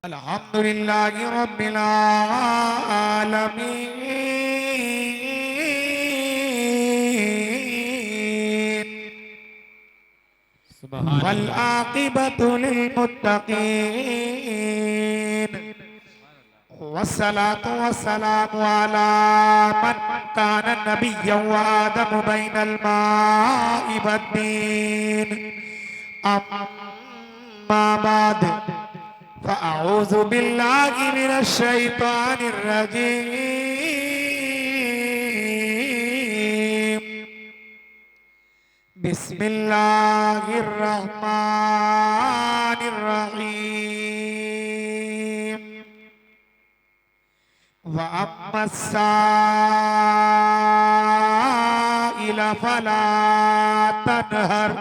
अल्हम्दुलिल्लाहि रब्बिल आलमीन वल आक़िबतु लिल मुत्तक़ीन वस्सलातु वस्सलामु अला मन कान नबिय्यन व आदमु बैनल माइ वद्दीन अम्मा बाद फ़अऊज़ु बिल्लाहि मिनश शैतानिर रजीम बिस्मिल्लाहिर रहमानिर रहीम व अम्मस्साइल फला तनहर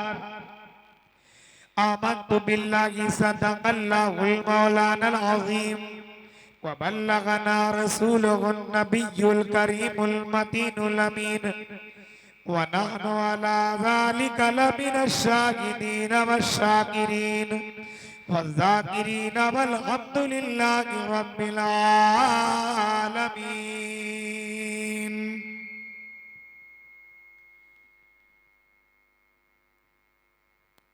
आमन्तु बिल्लाहि सदक़ल्लाहुल मौलानल अज़ीम व बल्लगना रसूलुहुन नबियुल करीमुल मतीनुल अमीन व नहनु अला ज़ालिका लमिनश शाहिदीन वश्शाकिरीन वज़्ज़ाकिरीन वल्हम्दुलिल्लाहि रब्बिल आलमीन।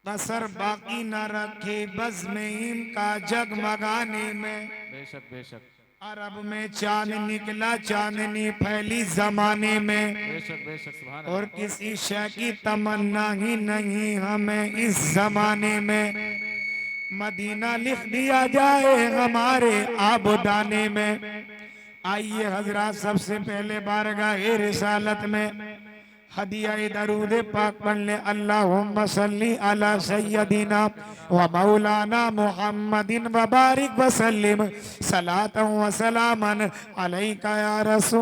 कसर बाकी न रखे बज़्म-ए-हिम का जगमगाने में। बेशक बेशक अरब में चांद निकला, चांदनी फैली जमाने में। बेशक बेशक सुभान और किसी शय की तमन्ना ही नहीं हमें इस जमाने में। मदीना लिख दिया जाए हमारे आबुदाने में। आइए हजरात, सबसे पहले बारगाह रिसालत में हदिया दरूद पाक पढ़ ले। अल्लाहुम्मा सल्ली अला सय्यदिना व मौलाना मुहम्मदिन व बारिक व सल्लिम सलातन व सलामन अलैका या रसूल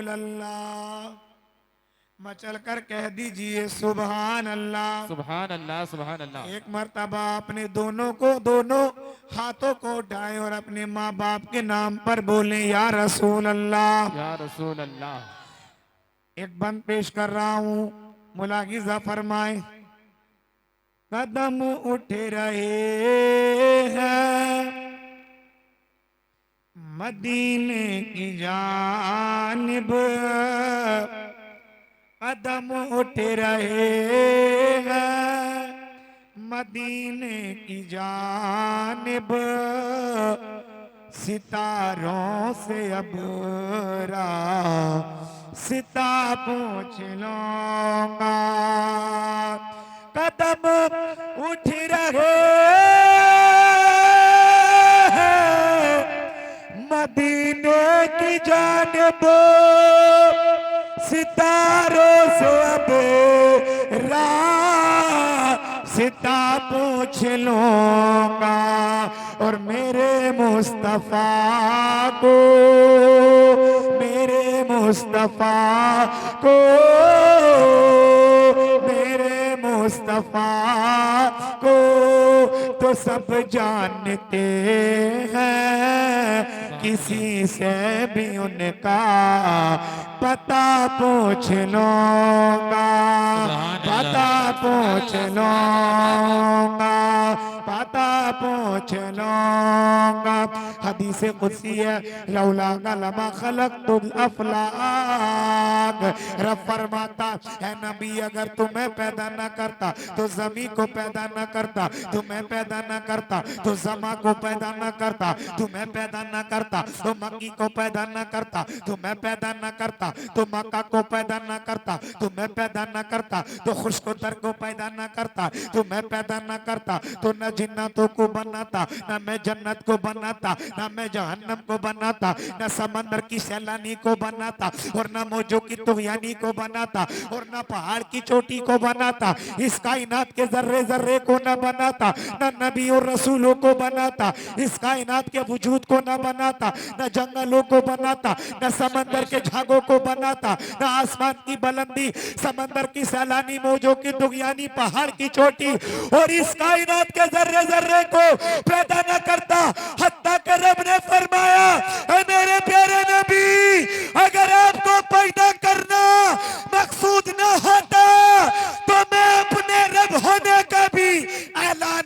अल्लाह। मचल कर कह दीजिए सुभान अल्लाह। सुभान अल्लाह सुभान अल्लाह। एक मर्तबा अपने दोनों हाथों को उठाए और अपने माँ बाप के नाम पर बोले या रसूल अल्लाह। या रसूल अल्लाह। एक बंद पेश कर रहा हूँ, मुलाहिज़ा फरमाए। कदम उठ रहे हैं मदीने की जानिब, कदम उठ रहे हैं मदीने की जानिब। सितारों से अब सिता पूछ लूंगा। कदम उठ रहे हैं मदीने की जानिब, सितारों से अब सिता पूछ लूंगा। और मेरे मुस्तफा को, मेरे मुस्तफा को, मेरे मुस्तफा को तो सब जानते हैं, किसी से भी उनका पता पूछ लूंगा। पता पूछ लूंगा, पता पूछ लूंगा। हदीस कुदसी है, लौला लमा खलक़तुल अफ़लाक। रब फरमाता है नबी, अगर तुम्हें पैदा न करता तो ज़मीन को पैदा न करता, तुम्हें पैदा न करता तो ज़मा को पैदा न करता, तुम्हें पैदा न करता तो मक्की को पैदा न करता, तुम्हें पैदा न करता तो मक्का को पैदा न करता, तुम्हें पैदा न करता तो खुशकोतर को पैदा न करता, तुम्हें पैदा न करता तो न जिन्नतों को बनाता, न मैं जन्नत को बनाता, न मैं जहन्नम को बनाता, न समंदर की सैलानी को बनाता, और न मौजों की तुग़यानी को बनाता, और न पहाड़ की चोटी को बनाता, इस कायनात के जर्रे जर्रे को न बनाता, न नबी और रसूलों को बनाता, इस कायनात के वजूद को न बनाता, न जंगलों को बनाता, न समंदर के झागों को बनाता, न आसमान की बुलंदी, समंदर की सैलानी, मौजों की तुग़यानी, पहाड़ की चोटी और इस कायनात के जर्रे जर्रे को पैदा न करता। हत्ता के रब ने फरमाया, ऐ मेरे प्यारे नबी, अगर आपको पैदा करना मकसूद न होता तो मैं अपने रब होने का भी ऐलान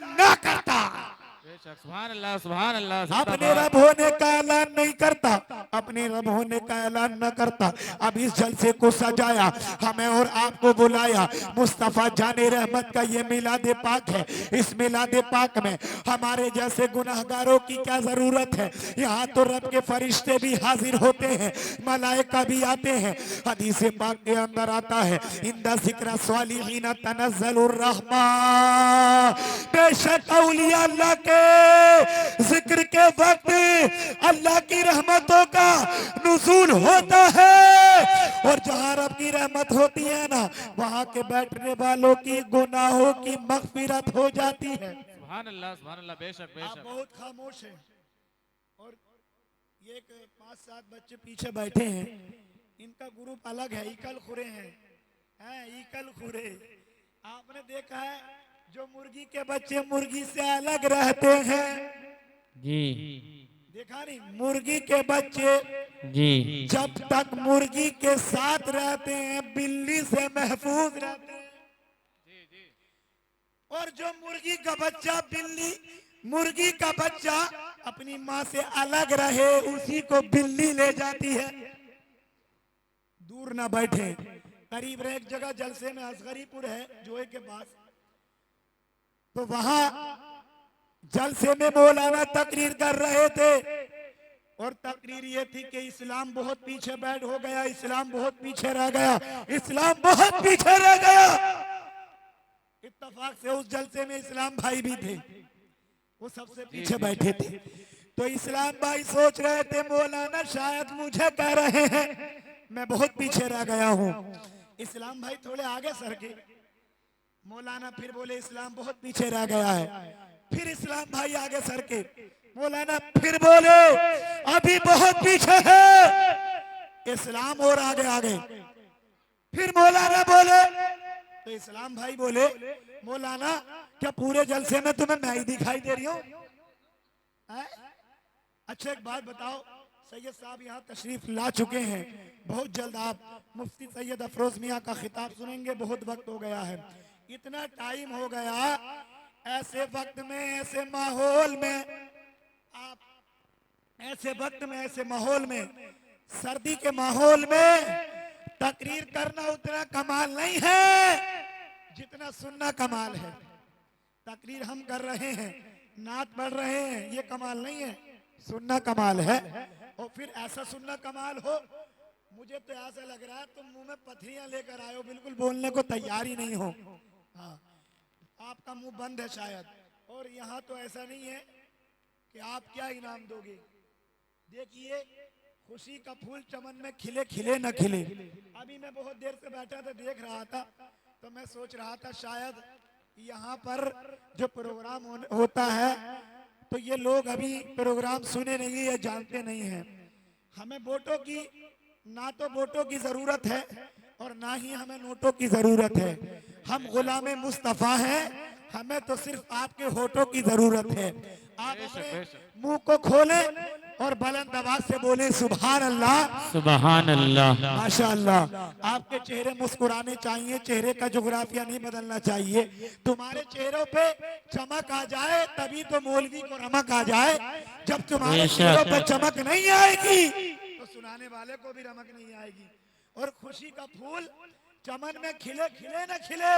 अपने रब होने का ऐलान न करता। अब इस जलसे को सजाया, हमें और आपको बुलाया। मुस्तफ़ा जाने रहमत का ये मिलाद पाक है। इस मिलाद पाक में हमारे जैसे गुनाहगारों की क्या जरूरत है। यहाँ तो रब के फरिश्ते भी हाजिर होते हैं, मलाइका भी आते हैं। हदीस पाक के अंदर आता है, इंदा जिक्र स्वालिहीन तनज़्ज़लुर रहमा, बेशक औलिया अल्लाह के जिक्र के वक्त अल्लाह की रहमतों का नुज़ूल होता है। और जहाँ रब की रहमत होती है ना, वहाँ के बैठने वालों की गुनाहों की मग़फ़िरत हो जाती है। सुभान अल्लाह, बेशक आप बेशक। बहुत खामोश हैं और ये 5-7 बच्चे पीछे बैठे हैं, इनका ग्रुप अलग है, इकल खुरे हैं, इकल खुरे। आपने देखा है जो मुर्गी के बच्चे मुर्गी से अलग रहते हैं, जी देखा नहीं, मुर्गी के बच्चे जी जब तक मुर्गी के साथ रहते हैं बिल्ली से महफूज रहते हैं। और जो मुर्गी का बच्चा मुर्गी का बच्चा अपनी माँ से अलग रहे, उसी को बिल्ली ले जाती है। दूर ना बैठे, करीब एक जगह जलसे में असगरीपुर है जोए के पास, तो वहां जलसे में मौलाना तकरीर कर रहे थे और तकरीर ये थी कि इस्लाम बहुत पीछे बैठ हो गया, इस्लाम बहुत पीछे रह गया, इस्लाम बहुत पीछे रह गया। इत्तफाक से उस जलसे में इस्लाम भाई भी थे, वो सबसे पीछे बैठे थे। तो इस्लाम भाई सोच रहे थे मौलाना शायद मुझे कह रहे हैं मैं बहुत पीछे रह गया हूँ। इस्लाम भाई थोड़े आगे सरके, मौलाना फिर बोले इस्लाम बहुत पीछे रह गया है। फिर इस्लाम भाई आगे सरके, मौलाना फिर बोले अभी बहुत पीछे है। इस्लाम और आगे आगे, फिर मौलाना बोले, तो इस्लाम भाई बोले मौलाना क्या पूरे जलसे में तुम्हें मैं ही दिखाई दे रही हूँ? अच्छा एक बात बताओ, सैयद साहब यहाँ तशरीफ ला चुके हैं, बहुत जल्द आप मुफ्ती सैयद अफरोज मियाँ का खिताब सुनेंगे। बहुत वक्त हो गया है, इतना टाइम हो गया, ऐसे वक्त में ऐसे माहौल में आप, ऐसे वक्त में ऐसे माहौल में, सर्दी के माहौल में तकरीर करना उतना कमाल नहीं है जितना सुनना कमाल है। तकरीर हम कर रहे हैं, नात पढ़ रहे हैं, ये कमाल नहीं है, सुनना कमाल है। और फिर ऐसा सुनना कमाल हो, मुझे तो ऐसा लग रहा है तुम मुंह में पथरियां लेकर आए हो, बिल्कुल बोलने को तैयार ही नहीं हो। हाँ, आपका मुंह बंद है शायद। और यहाँ तो ऐसा नहीं है कि आप क्या इनाम दोगे। देखिए खुशी का फूल चमन में खिले खिले न खिले। अभी मैं बहुत देर से बैठा था, देख रहा था, तो मैं सोच रहा था शायद यहाँ पर जो प्रोग्राम होता है तो ये लोग अभी प्रोग्राम सुने नहीं या जानते नहीं हैं। हमें वोटों की, ना तो वोटों की जरूरत है और ना ही हमें नोटों की जरूरत है। हम गुलामे मुस्तफा हैं, हमें तो सिर्फ आपके होठों की जरूरत है। आप अपने मुंह को खोलें और बुलंद आवाज से बोले सुभान अल्लाह, सुभान अल्लाह। माशाअल्लाह। आपके चेहरे मुस्कुराने चाहिए, चेहरे का जोग्राफिया नहीं बदलना चाहिए। तुम्हारे चेहरों पे चमक आ जाए तभी तो मौलवी को रमक आ जाए। जब तुम्हारे चेहरों पे चमक नहीं आएगी तो सुनाने वाले को भी रमक नहीं आएगी। और खुशी का फूल चमन में खिले खिले न खिले,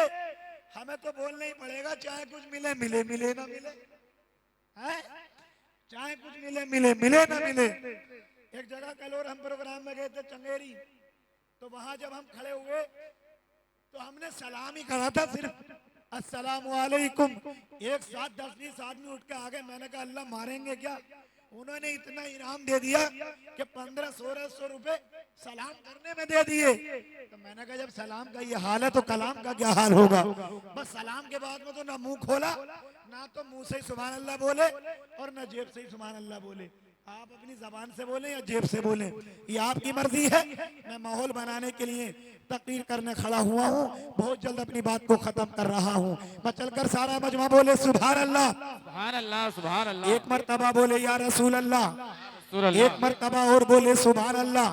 हमें तो बोलना ही पड़ेगा, चाहे कुछ मिले मिले, मिले ना मिले, है? चाहे कुछ मिले मिले, मिले ना मिले। एक जगह कल और हम प्रोग्राम में गए थे चंगेरी, तो वहां जब हम खड़े हुए तो हमने सलाम ही कहा था सिर्फ, अस्सलामु अलैकुम। एक साथ 10-20 आदमी उठ के आ गए। मैंने कहा अल्लाह मारेंगे क्या? उन्होंने इतना इनाम दे दिया कि 1500-1600 रुपए सलाम करने में दे दिए। तो मैंने कहा जब सलाम का ये हाल है तो कलाम का क्या हाल होगा। बस सलाम के बाद में तो ना मुंह खोला, ना तो मुंह से ही सुभान अल्लाह बोले और ना जेब से ही सुभान अल्लाह बोले। आप अपनी जबान से बोले या जेब से बोले, ये आपकी मर्जी है। मैं माहौल बनाने के लिए तकरीर करने खड़ा हुआ हूँ, बहुत जल्द अपनी बात को खत्म कर रहा हूँ। मैं चलकर सारा मजमा बोले सुभान अल्लाह, सुभान अल्लाह, सुभान अल्लाह। एक मर्तबा बोले या रसूल अल्लाह, रसूल अल्लाह। एक मर्तबा और बोले सुभान अल्लाह।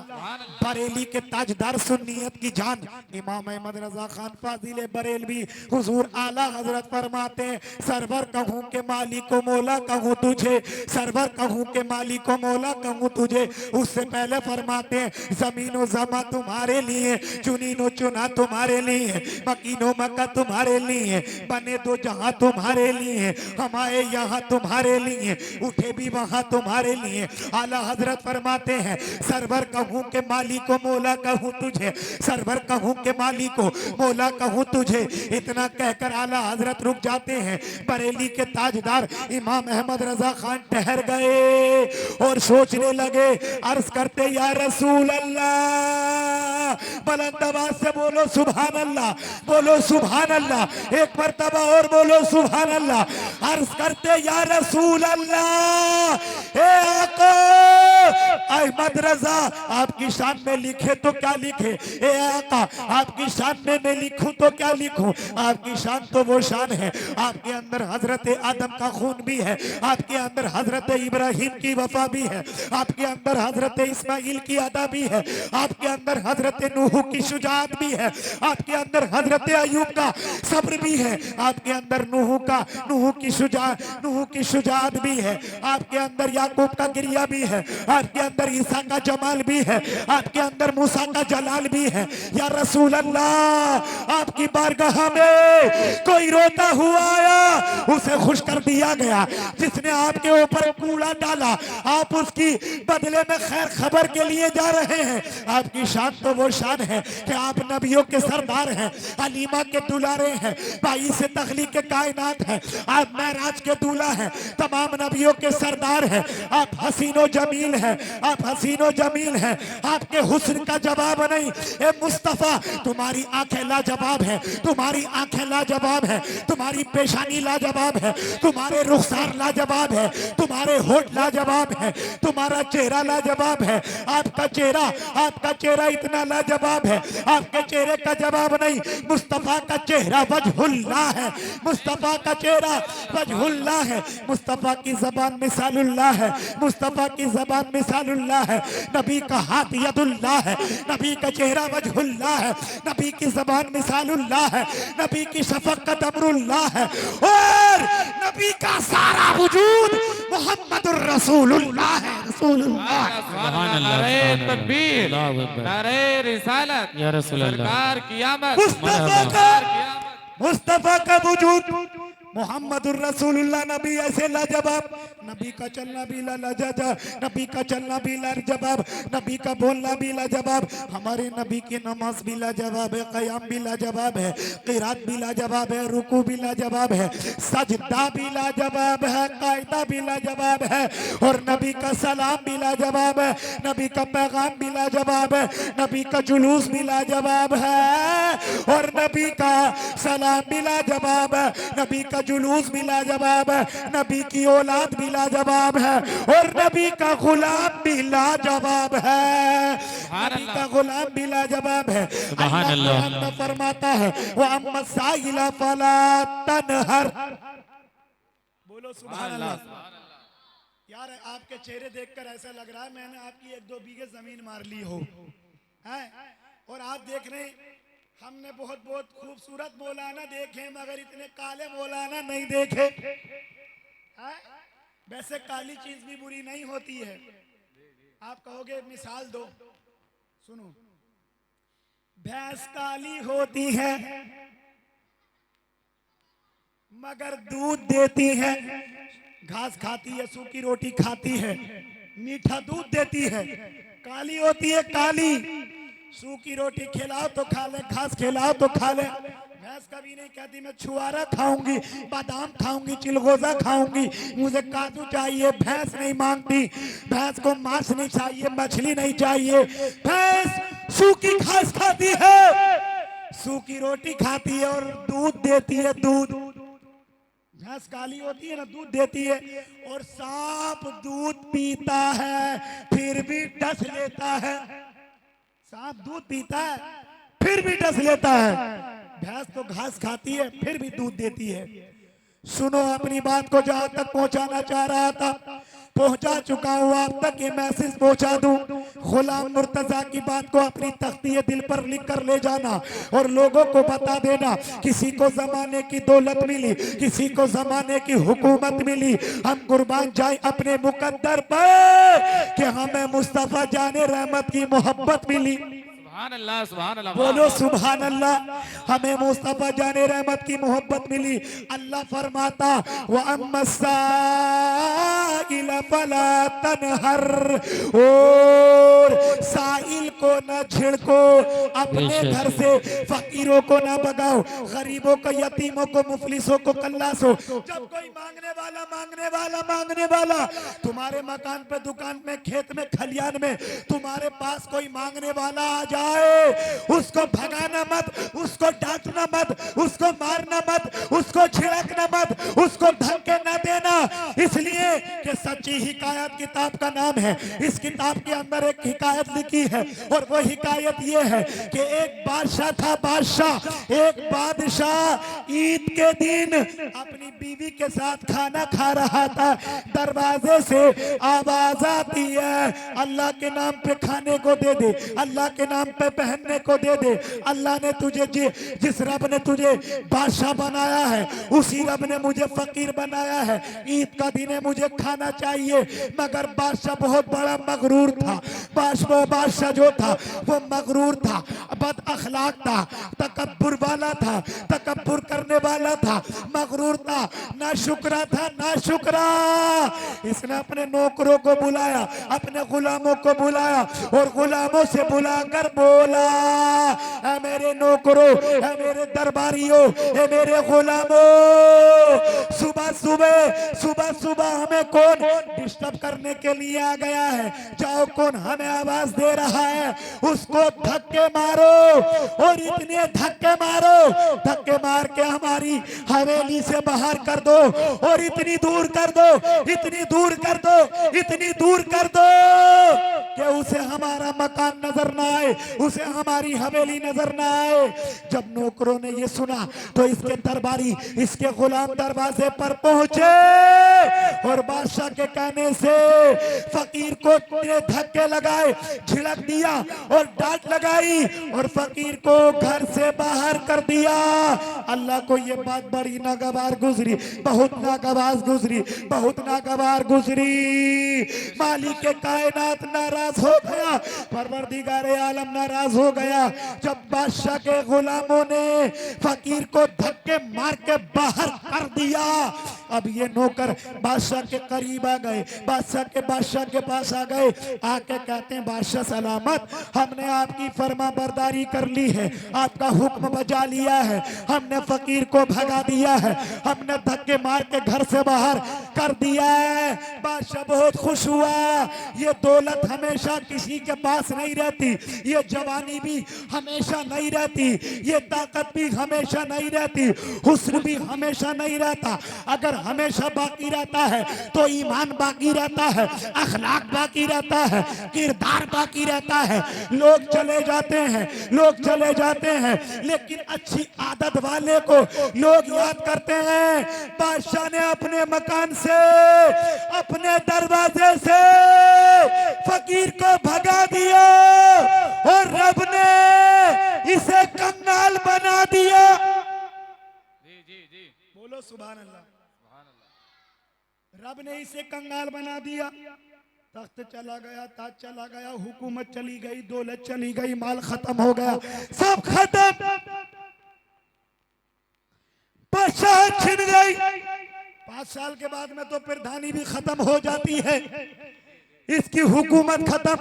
बरेली के ताजदार सुन्नियत की जान इमाम अहमद रजा खान फाजिल बरेलवी हुजूर आला हजरत फरमाते हैं, सरवर कहूँ के मालिक को मौला कहूँ तुझे, सरवर कहूँ के मालिक को मौला कहूँ तुझे। उससे पहले फरमाते हैं, जमीनो जमा तुम्हारे लिए, चुनीनो चुना तुम्हारे लिए, मकीनो मक्का तुम्हारे लिए, बने दो जहां तुम्हारे लिए, हमारे यहाँ तुम्हारे लिए, उठे भी वहां तुम्हारे लिए। आला हजरत फरमाते हैं, सरवर कहूँ के मालिक को मौला कहूँ तुझे, सरवर कहूँ के मालिक को मौला कहूँ तुझे। इतना कहकर आला हजरत रुक जाते हैं। बरेली के ताजदार इमाम अहमद रजा खान ठहर गए और सोचने लगे, अर्ज करते या रसूल अल्लाह, बुलंद आवाज से बोलो सुभान अल्लाह, बोलो सुभान अल्लाह, एक मर्तबा और बोलो सुभान अल्लाह। अर्ज करते या रसूल अल्लाह, ए आका अहमद रजा आपकी शान में लिखे तो क्या लिखे, ए आका आपकी शान में मैं लिखूं तो क्या लिखूं। आपकी शान तो वो शान है, आपके अंदर हजरत आदम का खून भी है, आपके अंदर हजरत इब्राहिम की वफा भी है, आपके अंदर हजरत इस्माइल की अदा भी है, आपके अंदर हजरत नूह की शुजाअत भी है, आपके अंदर हजरत अयूब का सब्र भी है, आपके अंदर नूह की शुजाअत भी है, आपके अंदर याकूब का गिरिया भी है, आपके अंदर ईसा का जमाल भी है, आपके अंदर मूसा का जलाल भी है। या रसूल अल्लाह आपकी बारगाह में कोई रोता हुआ आया, उसे खुश कर दिया गया। जिसने आपके ऊपर कूड़ा डाला, आप उसकी बदले में खैर खबर के लिए जा रहे हैं। आपकी शान तो वो शान है कि आप नबियों के सरदार हैं, अलीमा के दुलारे हैं, बाई से तखलीक के कायनात हैं, आप महराज के दूल्हा हैं, तमाम नबियों के सरदार हैं, आप हसीनो जमील हैं, आप हसीनो जमील हैं, आपके हुस्न का जवाब नहीं। ए मुस्तफा तुम्हारी आंखें लाजवाब है, तुम्हारी आंखें लाजवाब है, तुम्हारी पेशानी लाजवाब है, तुम्हारे रुखसार लाजवाब है, तुम्हारे होठ लाजवाब है, तुम्हारा चेहरा लाजवाब है। आपका चेहरा इतना लाजवाब है, आपके चेहरे का जवाब नहीं। मुस्तफा का चेहरा वजहुल्लाह है, मुस्तफा का चेहरा वजहुल्लाह है, मुस्तफा की जबान मिसालुल्लाह है, मुस्तफा की जबान मिसालुल्लाह है, नबी का हाथ यदुल्लाह है, नबी का चेहरा वजहुल्लाह है, नबी की जबान मिसालुल्लाह है, नबी की शफकत अमरुल्लाह है, और नबी का सारा वजूद मोहम्मदुर रसूलुल्लाह है। रसूलुल्लाह सुभान अल्लाह, नारे तकबीर, नारे रिसालत, या रसूल अल्लाह, सरकार क़यामत, मुस्तफा का वजूद मोहम्मदुर रसूलुल्लाह। नबी ऐसे लाजवाब, नबी का चलना भी लाजवाब, नबी का चलना भी लाजवाब, नबी का बोलना भी लाजवाब, हमारे नबी की नमाज भी लाजवाब है, क़याम भी लाजवाब है, क़िरात भी लाजवाब है, रुकू भी लाजवाब है, सजदा भी लाजवाब है, कायदा भी लाजवाब है, और नबी का सलाम भी लाजवाब है, नबी का पैगाम भी लाजवाब है, नबी का जुलूस भी लाजवाब है, और नबी का सलाम भी लाजवाब है, नबी का जुलूस भी लाजवाब है, नबी की औलाद भी लाजवाब है, और नबी का गुलाम भी लाजवाब है, नबी का गुलाम भी लाजवाब है। अल्लाह फरमाता है वो अम्मा साइला फला तनहर, बोलो सुभान अल्लाह। यार आपके चेहरे देखकर ऐसा लग रहा है मैंने आपकी 1-2 बीघे जमीन मार ली हो, है? और आप देख रहे हैं हमने बहुत बहुत खूबसूरत मौलाना देखे मगर इतने काले मौलाना नहीं देखे। वैसे काली चीज भी बुरी नहीं होती है। आप कहोगे मिसाल दो, सुनो, भैंस काली होती है मगर दूध देती है, घास खाती है, सूखी रोटी खाती है, मीठा दूध देती है, काली होती है काली। सूखी रोटी खिलाओ तो खा ले, घास खिलाओ तो खा ले। भैंस कभी नहीं कहती मैं छुआरा खाऊंगी, बादाम खाऊंगी, चिलगोजा खाऊंगी, मुझे काजू चाहिए। भैंस नहीं मांगती, भैंस को मांस नहीं चाहिए, मछली नहीं चाहिए। भैंस सूखी घास खाती है, सूखी रोटी खाती है और दूध देती है। दूध, भैंस काली होती है ना, दूध देती है। और सांप दूध पीता है फिर भी डस लेता है। सांप दूध पीता है फिर भी डस लेता है। भैंस तो घास खाती है फिर भी दूध देती है। सुनो, अपनी बात को जहां तक पहुंचाना चाह रहा था पहुंचा चुका हूं, आप तक ये मैसेज पहुंचा दूं। गुलाम मुर्तजा की बात को अपनी तख्ती दिल पर लिख कर ले जाना और लोगों को बता देना, किसी को जमाने की दौलत मिली, किसी को जमाने की हुकूमत मिली, हम कुर्बान जाए अपने मुकद्दर पर कि हमें मुस्तफा जाने रहमत की मोहब्बत मिली। सुभान अल्लाह, बोलो सुभान अल्लाह। हमें मुस्तफा जाने रहमत की मोहब्बत मिली। अल्लाह फरमाता व अम्मसाइल फला तनहर, और साइल को न छिड़को, अपने घर से फकीरों को न भगाओ, गरीबों को, यतीमों को, मुफलिसों को, कल्लासों। जब कोई मांगने वाला तुम्हारे मकान पे, दुकान में, खेत में, खलियान में तुम्हारे पास कोई मांगने वाला आ जाए, उसको भगाना मत, उसको डांटना मत, उसको मारना मत, उसको छिड़कना मत, उसको धक्के न देना, इसलिए कि सच्ची हिकायत किताब का नाम है। इस किताब के अंदर एक हिकायत लिखी है और वो हिकायत ये है कि एक बादशाह था, एक बादशाह ईद के दिन अपनी बीवी के साथ खाना खा रहा था। दरवाजे से आवाज आती है, अल्लाह के नाम पे खाने को दे दे, अल्लाह के नाम पे पहनने को दे दे। अल्लाह ने तुझे, जिस रब ने तुझे बादशाह बनाया है उसी रब ने मुझे फकीर बनाया है। ईद का दिन है, मुझे खाना चाहिए। मगर बादशाह बहुत बड़ा मगरूर था। बादशाह जो था वो मगरूर था, बद अखलाक था, तकब्बुर वाला था, तकब्बुर करने वाला था, मगरूर था, ना शुक्रा था, ना शुक्रा। इसने अपने नौकरों को बुलाया, अपने गुलामों को बुलाया और गुलामों से बुलाकर बोला, ऐ मेरे नौकरों, ऐ मेरे दरबारियों, ऐ मेरे गुलामों, सुबह सुबह हमें कौन डिस्टर्ब करने के लिए आ गया है? जाओ, कौन हमें आवाज दे रहा है उसको धक्के मारो, और इतने धक्के मार के हमारी हवेली से बाहर कर दो, और इतनी दूर कर दो कि उसे हमारा मकान नजर ना आए, उसे हमारी हवेली नजर ना आए। जब नौकरों ने ये सुना तो इसके दरबारी, इसके गुलाम दरवाजे पर पहुंचे और बादशाह के कहने से फकीर को धक्के लगाए, झिड़क दिया और डांट लगाई और फकीर को घर से बाहर कर दिया। अल्लाह को ये बात बड़ी नागवार गुजरी, बहुत नागवार गुजरी। मालिक के कायनात नाराज हो गया, परवरदिगार आलम नाराज हो गया जब बादशाह के गुलामों ने फकीर को धक्के मार के बाहर कर दिया। अब ये नौकर बादशाह के करीब आ गए, बादशाह के पास आ गए, आके कहते हैं, बादशाह सलामत, हमने आपकी फरमा बरदारी कर ली है, आपका हुक्म बजा लिया है, हमने फकीर को भगा दिया है, हमने धक्के मार के घर से बाहर कर दिया है। बादशाह बहुत खुश हुआ। ये दौलत हमेशा किसी के पास नहीं रहती, ये जवानी भी हमेशा नहीं रहती, ये ताकत भी हमेशा नहीं रहती, हुस्न भी हमेशा नहीं रहता। अगर हमेशा बाकी रहता है तो ईमान बाकी रहता है, अखलाक बाकी रहता है, किरदार बाकी रहता है। लोग चले जाते हैं लेकिन अच्छी आदत वाले को लोग याद करते हैं। बादशाह ने अपने मकान से, अपने दरवाजे से फकीर को भगा दिया और रब ने इसे कंगाल बना दिया। बोलो सुभान अल्लाह। रब ने इसे कंगाल बना दिया। तख्त चला गया, ताज चला गया, हुकूमत चली गई, दौलत चली गई, माल खत्म हो गया, सब खत्म, बादशाह छिन गई। 5 साल के बाद में तो प्रधानी भी खत्म हो जाती है, इसकी हुकूमत खत्म,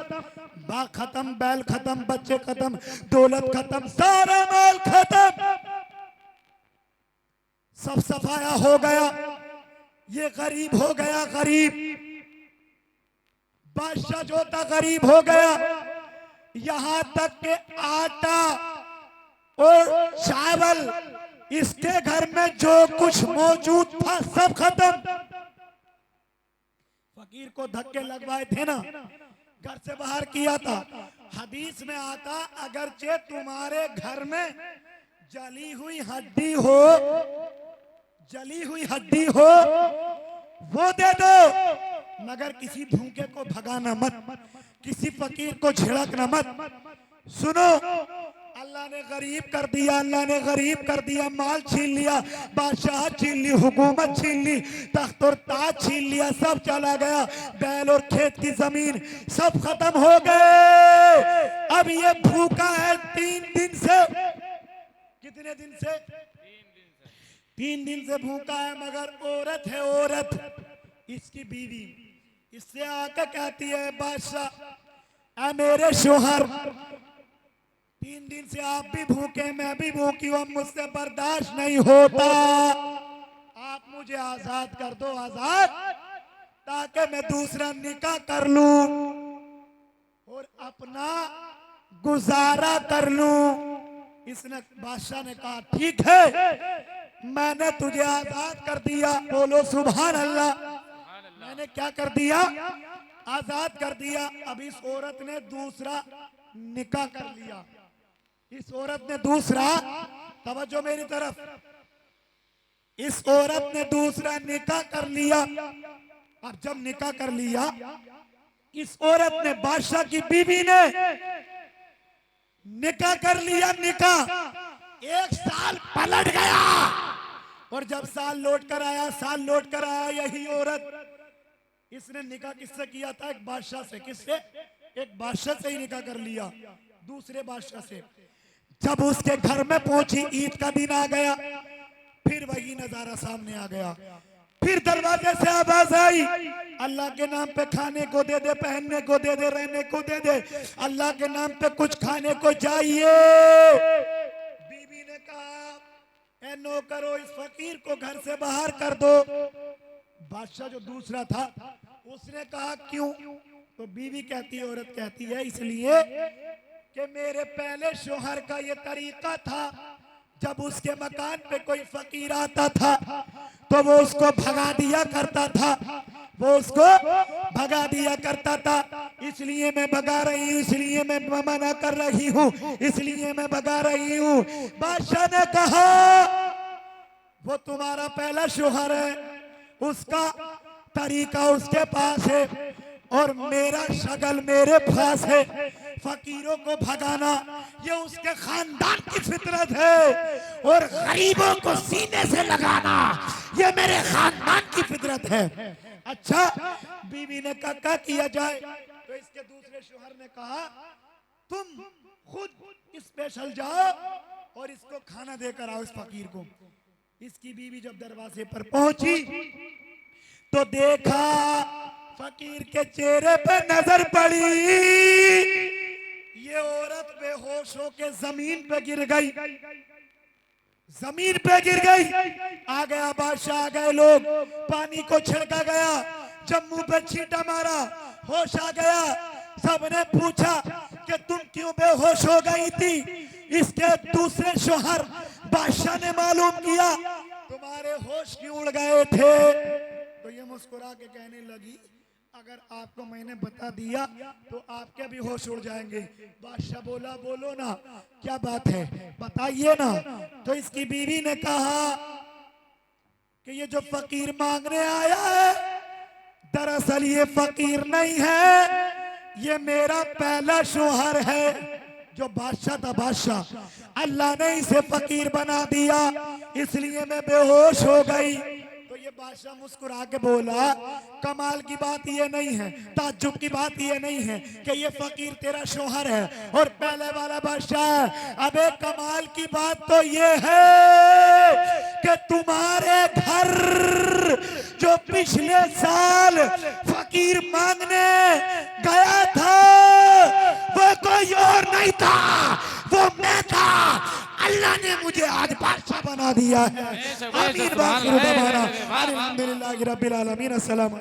बाग खत्म, बैल खत्म, बच्चे खत्म, दौलत खत्म, सारा माल खत्म, सब सफाया हो गया। ये गरीब हो गया, गरीब बादशाह जो था गरीब हो गया। यहां तक के आटा और चावल, इसके घर में जो कुछ मौजूद था सब खत्म। फकीर को धक्के लगवाए थे ना, घर से बाहर किया था। हदीस में आता, अगरचे तुम्हारे घर में जली हुई हड्डी हो, जली हुई हड्डी हो वो दे दो, मगर किसी भूखे को भगाना मत, किसी फकीर को झिड़कना मत। सुनो, अल्लाह ने गरीब कर दिया, अल्लाह ने गरीब कर दिया, माल छीन लिया, बादशाह छीन ली, हुकूमत छीन ली, तख्त और ताज छीन लिया, सब चला गया, बैल और खेत की जमीन सब खत्म हो गए। अब ये भूखा है 3 दिन से। कितने दिन से? 3 दिन से भूखा है, मगर औरत है, औरत इसकी बीवी इससे आकर कहती है, बादशाह ऐ मेरे शोहर, 3 दिन से आप भी भूखे, मैं भी भूखी हूं, मुझसे बर्दाश्त नहीं होता, आप मुझे आजाद कर दो, आजाद, ताकि मैं दूसरा निकाह कर लूं और अपना गुजारा कर लूं। इसने, बादशाह ने कहा ठीक है, मैंने तुझे आजाद कर दिया। बोलो सुभान अल्लाह। मैंने क्या कर दिया? आजाद कर दिया। अब इस औरत ने दूसरा निकाह कर लिया, इस औरत ने दूसरा, तवज्जो मेरी तरफ, इस औरत ने दूसरा निकाह कर लिया। अब जब निकाह कर लिया, इस औरत ने, बादशाह की बीवी ने निकाह कर लिया, निकाह 1 साल पलट गया, और जब साल लौट कर आया, साल लौट कर आया, यही औरत, इसने निकाह किससे किया था? एक बादशाह से। किससे? एक बादशाह से ही निकाह कर लिया, दूसरे बादशाह से। जब उसके घर में पहुंची, ईद का दिन आ गया, फिर वही नजारा सामने आ गया, फिर दरवाजे से आवाज आई, अल्लाह के नाम पे खाने को दे दे, पहनने को दे दे, रहने को दे दे, अल्लाह के नाम पे कुछ खाने को चाहिए। बीवी ने कहा, ए नौकरो, इस फकीर को घर से बाहर कर दो। बादशाह जो दूसरा था, उसने कहा क्यों? तो बीवी कहती है, औरत कहती है, इसलिए कि मेरे पहले शोहर का ये तरीका था, जब उसके मकान पे कोई फकीर आता था तो वो उसको भगा दिया करता था, वो उसको भगा दिया करता था, इसलिए मैं भगा रही हूँ, इसलिए मैं मना कर रही हूँ, इसलिए मैं भगा रही हूँ। बादशाह ने कहा, वो तुम्हारा पहला शोहर है, उसका तरीका उसके पास है, और मेरा शगल मेरे पास है। फकीरों को भगाना ये उसके खानदान की फितरत है, और गरीबों को सीने से लगाना ये मेरे खानदान की फितरत है। अच्छा, बीवी ने कहा क्या किया जाए? तो इसके दूसरे शोहर ने कहा, तुम खुद स्पेशल जाओ और इसको खाना देकर आओ, इस फकीर को। इसकी बीवी जब दरवाजे पर पहुंची तो देखा, फकीर के चेहरे पे नजर पड़ी, ये औरत बेहोश होके जमीन पे गिर गई, जमीन पे गिर गई। आ गया बादशाह, आ गए लोग, पानी को छिड़का गया, जब मुंह पे छींटा मारा, होश आ गया। सबने पूछा कि तुम क्यों बेहोश हो गई थी? इसके दूसरे शोहर बादशाह ने मालूम किया, तुम्हारे होश क्यों उड़ गए थे? तो ये मुस्कुरा के कहने लगी, अगर आपको मैंने बता दिया तो आपके भी होश उड़ जाएंगे। बादशाह बोला, बोलो ना, क्या बात है, बताइए ना। तो इसकी बीवी ने कहा कि ये जो फकीर मांगने आया है, दरअसल ये फकीर नहीं है, ये मेरा पहला शोहर है, जो बादशाह था, बादशाह। अल्लाह ने इसे फकीर बना दिया, इसलिए मैं बेहोश हो गई। तो ये बादशाह मुस्कुरा के बोला, कमाल की बात ये नहीं है, ताज्जुब की बात ये नहीं है कि ये फकीर तेरा शोहर है और पहले वाला बादशाह है। अबे कमाल की बात तो ये है कि तुम्हारे घर जो पिछले साल फकीर मांगने गया था, वो कोई और नहीं था, वो मैं था। अल्लाह ने मुझे आज बादशाह बना दिया है। आमीन। अल्हम्दुलिल्लाह रब्बिल आलमीन। अस्सलाम।